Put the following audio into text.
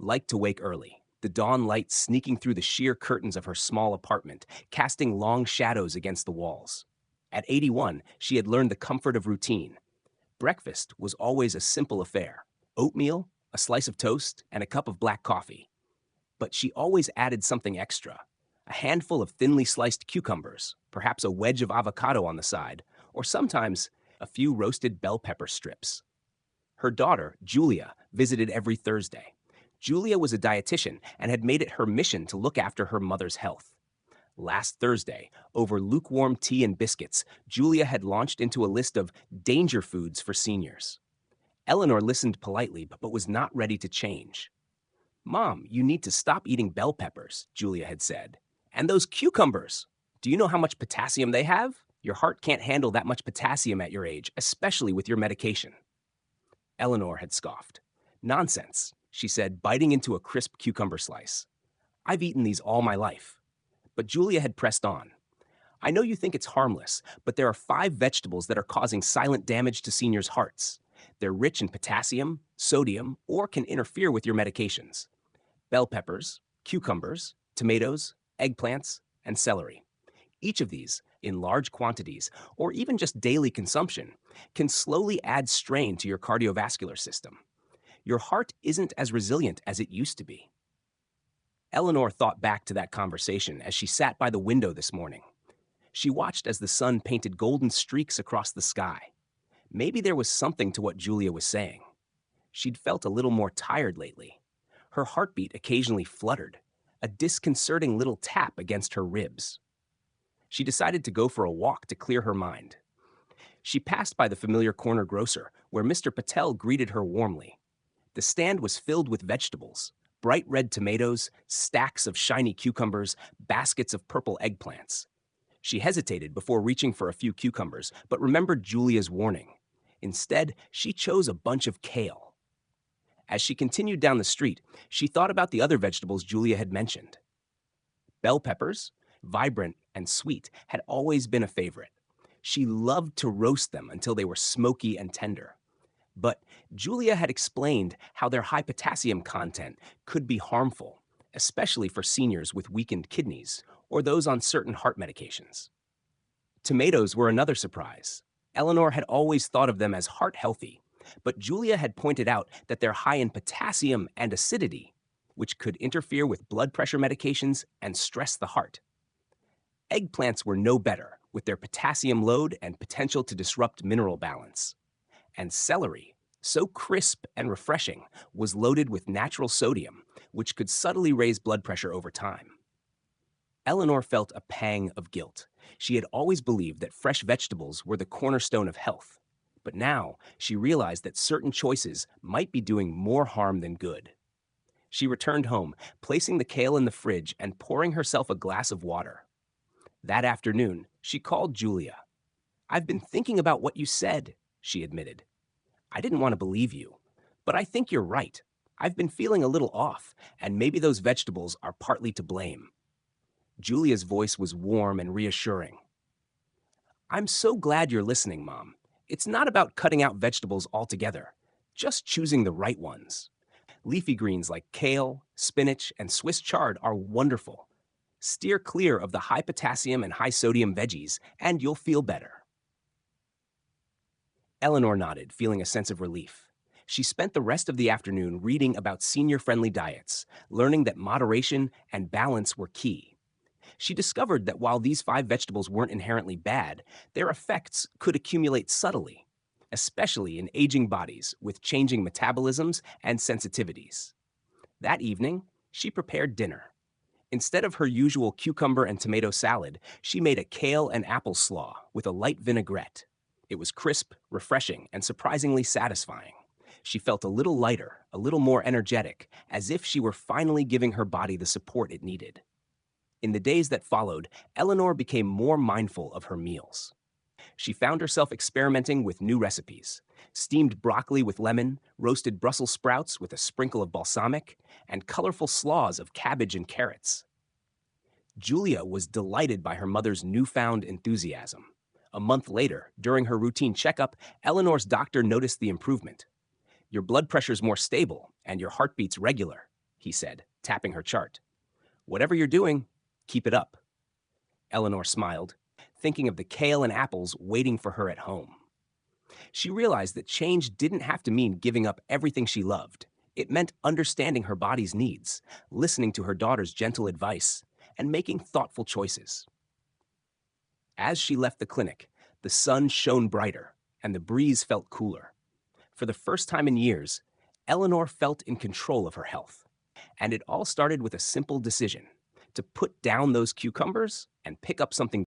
liked to wake early, the dawn light sneaking through the sheer curtains of her small apartment, casting long shadows against the walls. At 81, she had learned the comfort of routine. Breakfast was always a simple affair: oatmeal, a slice of toast, and a cup of black coffee. But she always added something extra: a handful of thinly sliced cucumbers, perhaps a wedge of avocado on the side, or sometimes a few roasted bell pepper strips. Her daughter, Julia, visited every Thursday. Julia was a dietitian and had made it her mission to look after her mother's health. Last Thursday, over lukewarm tea and biscuits, Julia had launched into a list of danger foods for seniors. Eleanor listened politely, but was not ready to change. "Mom, you need to stop eating bell peppers," Julia had said. "And those cucumbers! Do you know how much potassium they have? Your heart can't handle that much potassium at your age, especially with your medication." Eleanor had scoffed. "Nonsense," she said, biting into a crisp cucumber slice. "I've eaten these all my life." But Julia had pressed on. "I know you think it's harmless, but there are 5 vegetables that are causing silent damage to seniors' hearts. They're rich in potassium, sodium, or can interfere with your medications: bell peppers, cucumbers, tomatoes, eggplants, and celery. Each of these, in large quantities, or even just daily consumption, can slowly add strain to your cardiovascular system. Your heart isn't as resilient as it used to be." Eleanor thought back to that conversation as she sat by the window this morning. She watched as the sun painted golden streaks across the sky. Maybe there was something to what Julia was saying. She'd felt a little more tired lately. Her heartbeat occasionally fluttered, a disconcerting little tap against her ribs. She decided to go for a walk to clear her mind. She passed by the familiar corner grocer, where Mr. Patel greeted her warmly. The stand was filled with vegetables: bright red tomatoes, stacks of shiny cucumbers, baskets of purple eggplants. She hesitated before reaching for a few cucumbers, but remembered Julia's warning. Instead, she chose a bunch of kale. As she continued down the street, she thought about the other vegetables Julia had mentioned. Bell peppers, vibrant and sweet, had always been a favorite. She loved to roast them until they were smoky and tender. But Julia had explained how their high potassium content could be harmful, especially for seniors with weakened kidneys or those on certain heart medications. Tomatoes were another surprise. Eleanor had always thought of them as heart healthy, but Julia had pointed out that they're high in potassium and acidity, which could interfere with blood pressure medications and stress the heart. Eggplants were no better, with their potassium load and potential to disrupt mineral balance. And celery, so crisp and refreshing, was loaded with natural sodium, which could subtly raise blood pressure over time. Eleanor felt a pang of guilt. She had always believed that fresh vegetables were the cornerstone of health, but now she realized that certain choices might be doing more harm than good. She returned home, placing the kale in the fridge and pouring herself a glass of water. That afternoon, she called Julia. "I've been thinking about what you said," she admitted. "I didn't want to believe you, but I think you're right. I've been feeling a little off, and maybe those vegetables are partly to blame." Julia's voice was warm and reassuring. "I'm so glad you're listening, Mom. It's not about cutting out vegetables altogether, just choosing the right ones. Leafy greens like kale, spinach, and Swiss chard are wonderful. Steer clear of the high potassium and high sodium veggies, and you'll feel better." Eleanor nodded, feeling a sense of relief. She spent the rest of the afternoon reading about senior-friendly diets, learning that moderation and balance were key. She discovered that while these 5 vegetables weren't inherently bad, their effects could accumulate subtly, especially in aging bodies with changing metabolisms and sensitivities. That evening, she prepared dinner. Instead of her usual cucumber and tomato salad, she made a kale and apple slaw with a light vinaigrette. It was crisp, refreshing, and surprisingly satisfying. She felt a little lighter, a little more energetic, as if she were finally giving her body the support it needed. In the days that followed, Eleanor became more mindful of her meals. She found herself experimenting with new recipes: steamed broccoli with lemon, roasted Brussels sprouts with a sprinkle of balsamic, and colorful slaws of cabbage and carrots. Julia was delighted by her mother's newfound enthusiasm. A month later, during her routine checkup, Eleanor's doctor noticed the improvement. "Your blood pressure's more stable, and your heartbeat's regular." he said, tapping her chart. Whatever you're doing, keep it up. Eleanor smiled, thinking of the kale and apples waiting for her at home. She realized that change didn't have to mean giving up everything she loved. It meant understanding her body's needs, listening to her daughter's gentle advice, and making thoughtful choices. As she left the clinic, the sun shone brighter and the breeze felt cooler. For the first time in years, Eleanor felt in control of her health. And it all started with a simple decision: to put down those cucumbers and pick up something